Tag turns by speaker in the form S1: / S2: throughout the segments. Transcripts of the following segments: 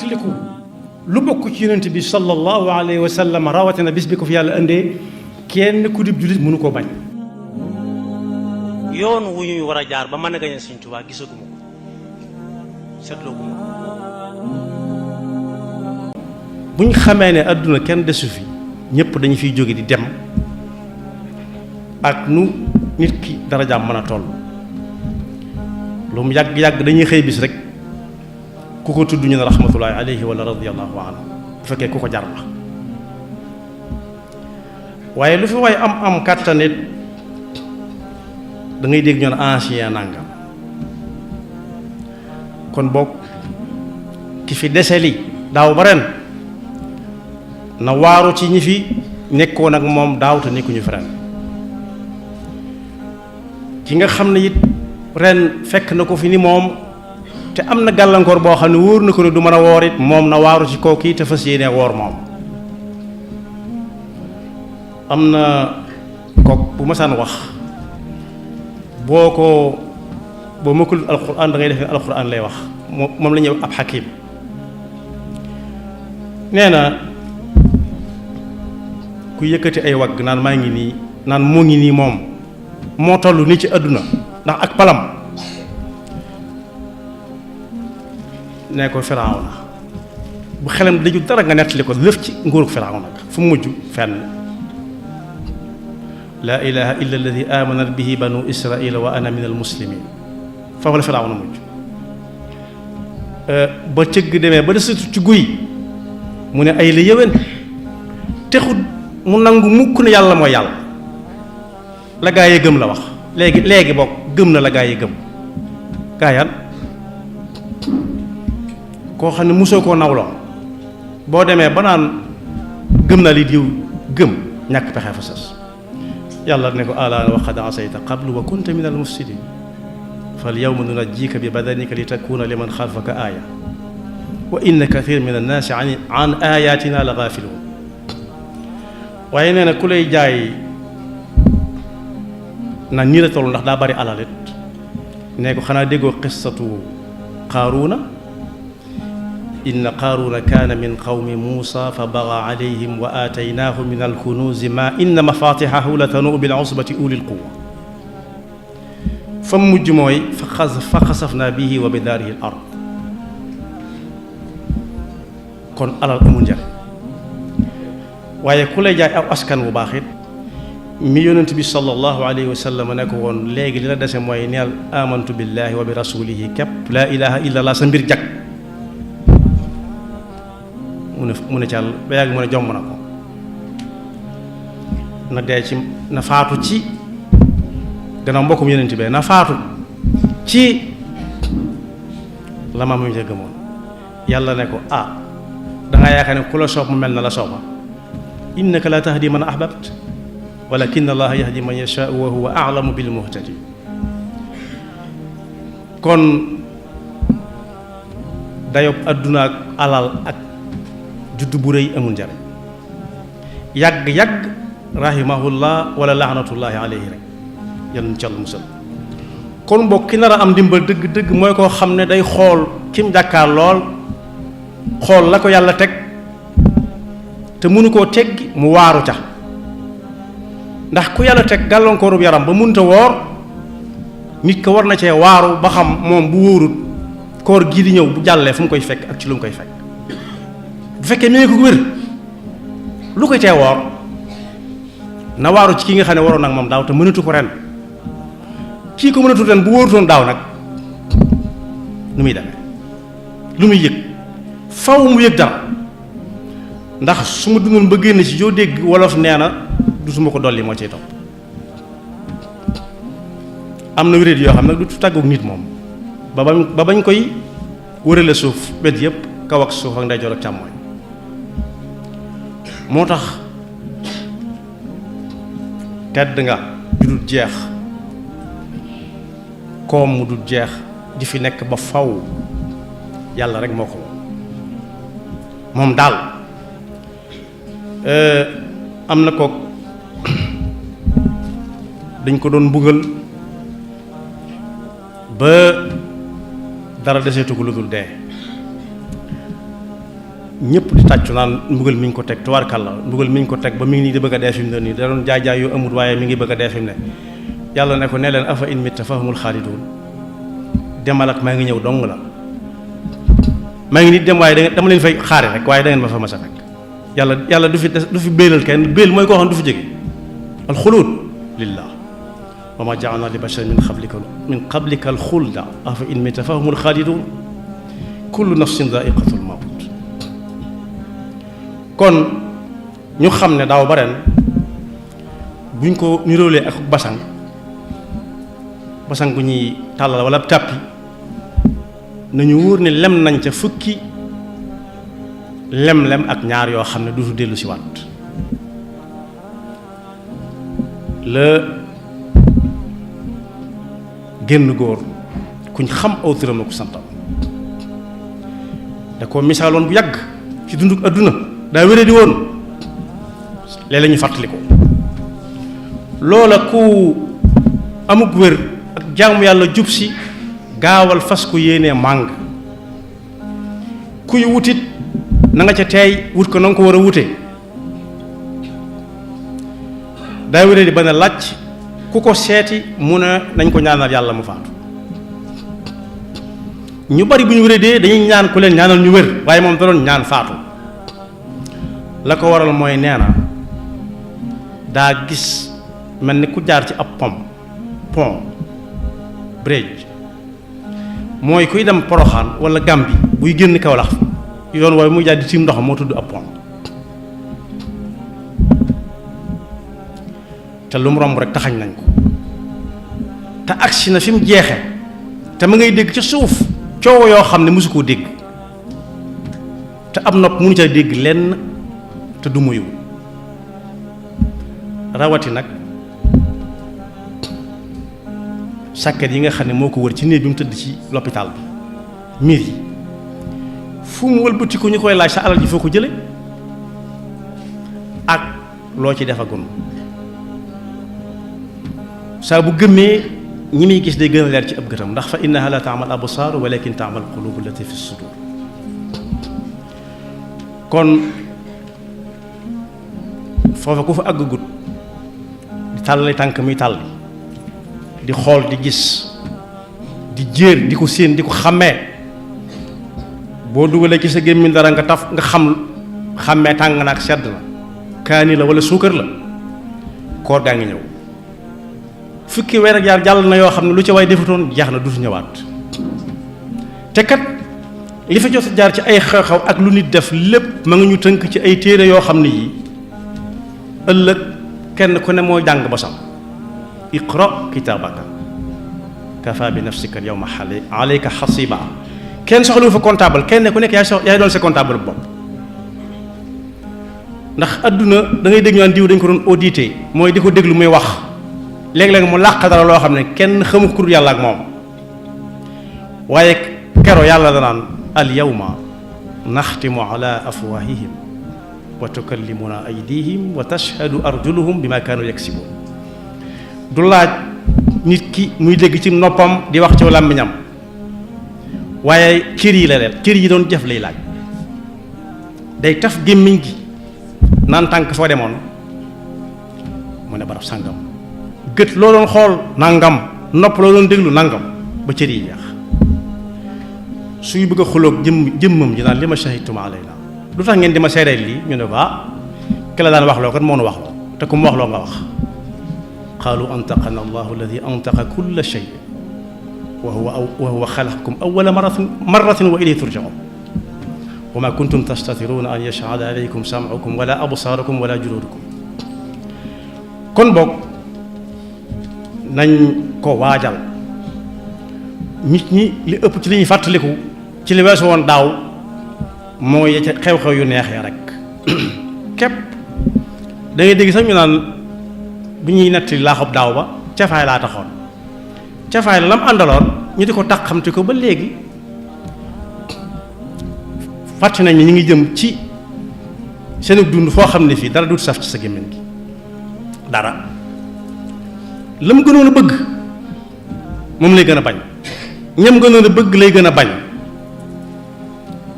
S1: fàttaliku lu bokk ci yonent bi sallallahu alayhi wa sallam rawatina bis bi ko fi yàlla indee kenn ku dib jullit mënu koo bañ.
S2: yoon wu ñuy war a jaar ba mën a gañe Sëñ Tuubaa gisaguma ko seetlooguma ko.
S1: buñ xamee ne àdduna kenn desu fi ñëpp dañu fiy jóge di dem ak nu nit ki darajaam mën a toll lu mu yàgg-yàgg dañuy xëy bis rek ku ko tudd ñu ne rahmatullahi alayhi wala radiyallahu anhu bu fekkee ku ko jar la waaye lu fi waaye am kàttanit da ngay dégg ñoon ancien nangam kon boog ki fi deseli daaw ba ren na waaru ci ñi fi nekkoon ak moom daaw te nekkuñu fi ren ki nga xam ne it ren fekk na ko fi ni moom te am na gàllankoor boo xam ne wóor na ko ne du mën a woor it moom na waaru ci kooku te fas yéene woor moom. am na kook bu masaan wax boo mëkkul alquran da ngay defee alquran lay wax moom la ñuy ab xakim nee na ku yëkkati ay wagg naan maa ngi nii naan moo ngi nii moom moo toll ni ci àdduna ndax ak palam nee ko Firawna bu xelam daju dara nga nettali ko lëf ci nguurug Firawna fu mu mujj fenn laa ilaha illa alladi amanat bihi banu israila wa ana min al muslimin foofu la Firawna mujj ba cëgg demee ba desatu ci guy mu ne ay la yëwén texut mu nangu mukk ne yàlla mooy yàlla la gaa yi gëm la wax léegi bokk gëm na la gaa yi gëm gaayaan koo xam ne mosoo koo nawloo boo demee ba naan gëm naa li diw gëm ñàkk pexe fa sas yàlla ne ko alaana wa qad asayta qablu wa kunta min al mufsidin fal yawma nunajjika bi badanika li takuna liman xalfaka aaya wa inna kathir min annaasi an ayatina la gaafiluun waaye nee na ku lay jaay naan nii la toll ndax daa bari alalit nee ko xanaa déggoo qissatu qaaruuna inna qaaruuna kaana min qawmi muusa fa bagaa alayhim wa aataynaahu min alkunuuzi ma inna mafatixahu la tanuu bil usbati ulil quwa fa mujj mooy fa xasafnaa bihi wa bi daarihi al ard kon alal amul njariñ waaye ku lay jaay aw askan bu baax it mi yonent bi sallallahu alayhi wa sallam ne ko woon léegi li la dese mooy neel amantu billahi wa bi rasulihi képp laa ilaha illa allah sa mbir jag mu ne càll ba yàgg mu ne jomb na ko na dee ci na faatu ci gannaaw mbokkum yonent bee na faatu ci la ma mu ca gëmoon yàlla ne ko dangaa yaakaar ne ku la soob mu mel na la sooba innaka la tahdi man ahbabt walakin allaha yahdi man yashaa wa huwa a'lamu bil muhtadin kon dayob adduna ak alal ak juddu bu rëy amul njariñ yàgg rahimahullah wala laanatullahi alayhi rek yàlla nu ci Yàlla musal kon mbokk ki nar a am ndimbal dëgg-dëgg mooy koo xam ne day xool kim jàkkaar lool xool la ko yàlla teg te mënu koo teggi mu waaru ca ndax ku yàlla teg gàllankoorub yaram ba mënta woor nit ko war na cee waaru ba xam moom bu wóorut koor gii di ñëw bu jàllee fu mu koy fekk ak ci lu mu koy fekk bu fekkee mi ngi ko wér lu koy tee woor na waaru ci ki nga xam ne waroon nag moom daaw te mënatu ko ren kii ko mënatu ren bu wóorutoon daaw nag nu muy demee lu muy yëg faw mu yëg dara ndax su ma dundoon ba génn ci joo dégg wolof nee na du su ma ko dolli moo ciy topp am na wéréet yoo xam nag du tàggoog nit moom ba bañ koy wërale suuf wet yépp kaw ak suuf ak ndeyjoor ak càmmooñ moo tax tedd nga ju dul jeex koom mu dul jeex di fi nekk ba faw yàlla rek moo ko moom daal am na ko dañ ko doon mbugal ba dara deseetu ko lu dul dee ñëpp di tàccu naan mbugal mi ñu ko teg tubaarkàlla mbugal mi ñu ko teg ba mi ngi nii di bëgg a dee fi mu ne nii da doon jaay yu amut waaye mi ngi bëgg a dee fi mu ne yàlla ne ko ne leen afa in mitta fahumul xaalidun demal ak maa ngi ñëw dong la maa ngi nit dem waaye dama leen fay xaare rek waaye da ngeen ma fa mas a fekk yàlla du fi béelal kenn béel mooy koo xam du fi jóge alxuluud lillah wa ma ja'alna li basharin min qablika alxulda afa in mitta fahumul xaalidun kullu nafsin daa'iqatul mawt kon ñu xam ne daaw ba ren buñ ko niróolee ak basang bu ñuy tàllal wala tàppi nañu wóor ne lem nañ ca fukki lem ak ñaar yoo xam ne duutu dellu si waat la génn góor kuñ xam aw turam na ku santam da ko misaaloon bu yàgg ci dunduk adduna daa wéré di woon léeg-léeg ñu fàttali ko loola ku amuk wér ak jaamu yàlla jub si gaawal fas ko yéenee màng kuy wutit na nga ca teey wut ko na nga ko war a wute daa wéré di ba ne làcc ku ko seeti mu ne nañ ko ñaanal yàlla mu faatu ñu bari bu ñu wéré dee dañuy ñaan ku leen ñaanal ñu wér waaye moom da doon ñaan faatu la ko waral mooy nee na daa gis mel ni ku jaar ci ab pont bridge mooy kuy dem Poroxaan wala Gàmbi buy génn Kawlax yoon waaye muy jaar di tiim ndox moo tudd ab pont te lu mu romb rek taxañ nañ ko te agsi na fi mu jeexe te ma ngay dégg ca suuf coow yoo xam ne mosu koo dégg te ab nopp mënu ca dégg lenn te du muyu rawati nag sàkket yi nga xam ne moo ko wër ci néeg bi mu tëdd ci l'hôpital bi miir yi fu mu wëlbati ko ñu koy laaj sa alal ji foo ko jële ak loo ci defagun saa bu gëmmee ñi muy gis day gën a leer ci ab gëtam ndax fa innaha la ta'mal absar walakin ta'mal qulub allati fi sudur kon foofa ku fa àggagut di tàllali tànk muy tàlli di xool di gis di jéer di ko séen di ko xàmmee boo dugalee ci sa gémmiñ dara nga taf nga xàmmee tàng na ak sedd na kaani la wala suukar la koor gaa ngi ñëw fukki weer ak yaar jàll na yoo xam ne lu ca waay defutoon jeex na dutu ñëwaat te kat li fa jot jaar ci ay xew-xew ak lu nit def lépp ma nga ñu tënk ci ay téere yoo xam ne yii ëllëg kenn ku ne moo jàng ba sam iqra kitaabaka kafa bi nafsika al-yawma alayka hasiba kenn soxlawu fa comptable kenn ku nekk yaay doon sa comptable bopp ndax adduna da ngay dégg ñu naan diw dañ ko doon audité mooy di ko déglu muy wax léeg-léeg mu làq dara loo xam ne kenn xamu ko yàlla ak moom waaye kero yàlla danaan al yawma naxtimu ala afwahihim wa tukallimuna aydihim wa tashhadu arjuluhum bima kaanu yaksibun du laaj nit ki muy dégg ci noppam di wax ci làmmiñam waaye cër yi la leen cër yi doon jëf lay laaj day taf gémmiñ gi naan tànk foo demoon mu ne barab sàngam gët loo doon xool nangam nopp loo doon déglu nangam ba cër yi jeex suy bëgg a xuloog jëmmam ji naan li ma shahidtum alayna lu tax ngeen di ma seedeel lii ñu ne ko ki la daan wax loo kat moo nu wax loo te ku mu wax loo nga wax qaalu antaqana allahu alladi antaqa kulla shay wa huwa xalaqakum awwala marratin wa ilayhi turjaun wa ma kuntum tastatiruna an yashhada alaykum sam'ukum wala absarukum wala juludukum kon boog nañ ko waajal nit ñi li ëpp ci li ñuy fàttaliku ci li weesu woon daaw mooy xew-xew yu neex ya rek képp da ngay dégg sax ñu naan bi ñuy netti laaxub daaw ba cafaay laa taxoon cafaay la lam àndaloon ñu di ko taxamti ko ba léegi fàtte nañ ni ñu ngi jëm ci seen dund foo xam ne fii dara du saf ci sa gémmiñ gi dara la mu gënoon a bëgg moom lay gën a bañ ñam gënoon a bëgg lay gën a bañ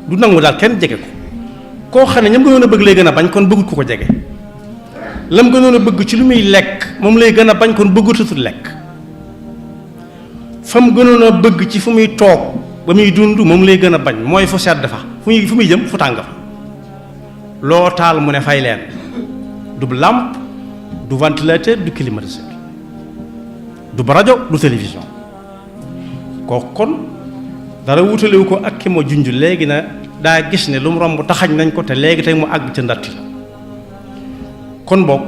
S1: du nangu daal kenn jege ko koo xam ne ñam gënoon a bëgg lay gën a bañ kon bëggut ku ko jege lam gënoon a bëgg ci lu muy lekk moom lay gën a bañ kon bëggutatul lekk fam gënoon a bëgg ci fu muy toog ba muy dund moom lay gën a bañ mooy fu sedd fa fu muy jëm fu tàng fa loo taal mu ne fay leen du lampe du ventilateur du climatiseur du rajo du télévision kooku kon dara wutalewu ko ak ki ma junj léegi na daa gis ne lu mu romb taxañ nañ ko te léegi tey mu àgg ca ndatti la kon boog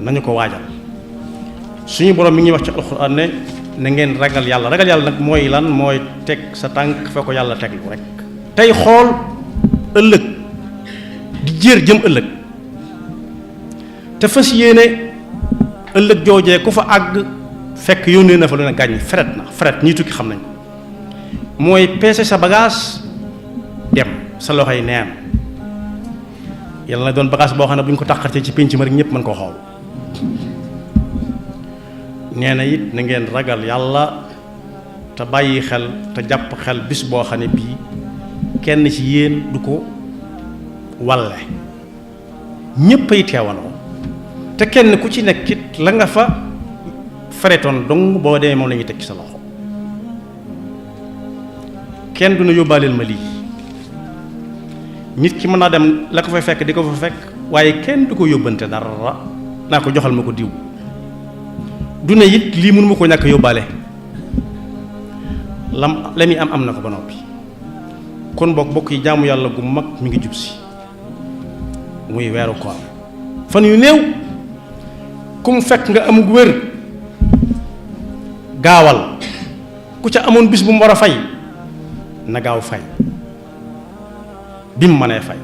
S1: nañu ko waajal suñu borom mi ngi wax ci alxuraan ne na ngeen ragal yàlla nag mooy lan mooy teg sa tànk fa ko yàlla teglu rek tey xool ëllëg di jéer jëm ëllëg te fas yéene ëllëg joojee ku fa àgg fekk yónnee na fa lu ne gàññ fret ñii tukki xam nañ ko mooy peese sa bagage dem sa loxoy neen yàlla na doon bagage boo xam ne bu ñu ko tàqartee ci pénc ma rek ñëpp mën koo xool nee na it na ngeen ragal yàlla te bàyyi xel te jàpp xel bis boo xam ne bii kenn ci yéen du ko walle ñépp ay teewandoo te kenn ku ci nekk it la nga fa faretoon dong boo demee moom la ñuy teg ci sa loxo kenn du na yóbbaaleel ma lii nit ki mën naa dem la ko fay fekk di ko fa fekk waaye kenn du ko yóbbante dara naa ko joxal ma ko diw du ne it lii mënu ma ko ñàkk yóbbaale la muy am na ko ba noppi kon bokk yi jaamu yàlla gu mag mi ngi jub si muy weeru koor fan yu néew ku mu fekk nga amug wér gaawal ku ca amoon bis bu mu war a fay na gaaw fay bi mu mënee fay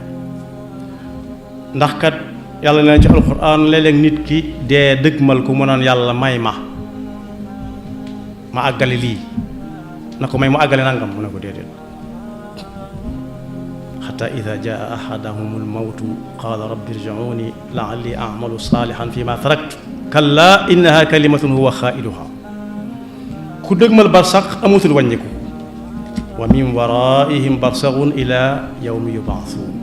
S1: ndax kat yàlla nee na ci alxuraan léeg-léeg nit ki dee dëgmal ku mu naan yàlla may ma àggale lii na ko may mu àggale nangam mu ne ko déedéet xataa ida jaa ahadahum almawtu qaala rabbi irji'uuni la'alli a'malu saalihan fi ma taraktu kallaa innaha kalimatun huwa xaa'iluha ku dëgmal barsax amutul wàññiku wa min waraihim barsaxun ila yawmi yubaasuun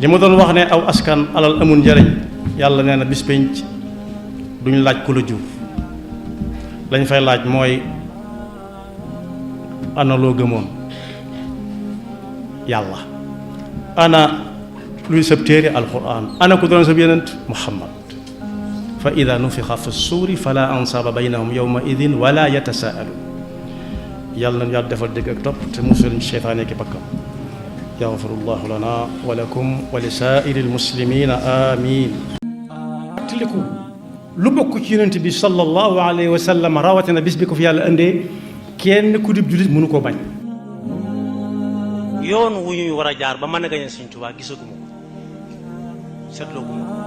S1: li ma doon wax ne aw askan alal amul njariñ yàlla nee na bis penc duñ laaj ku la jur lañ fay laaj mooy ana loo gëmoon yàlla ana luy sab téere alquran ana ku doon sab yenent muhammad fa ida nufixa fi suuri fala ansaaba baynahum yawma idin wala yatasaaluun yàlla na yàlla defal dégg ak topp te musul seytaane ki bakkam yaxfirullahu lana wa lakum wa li saa'iri almuslimina amin tiliku lu bokk ci yonent bi sallallahu alayhi wa sallam rawatina bis bi ko fi yàlla indee kenn ku dib jullit mënu koo bañ
S2: yoon wu ñuy war a jaar ba mën a gañe Sëñ Tuubaa gisaguma ko seetloo guma ko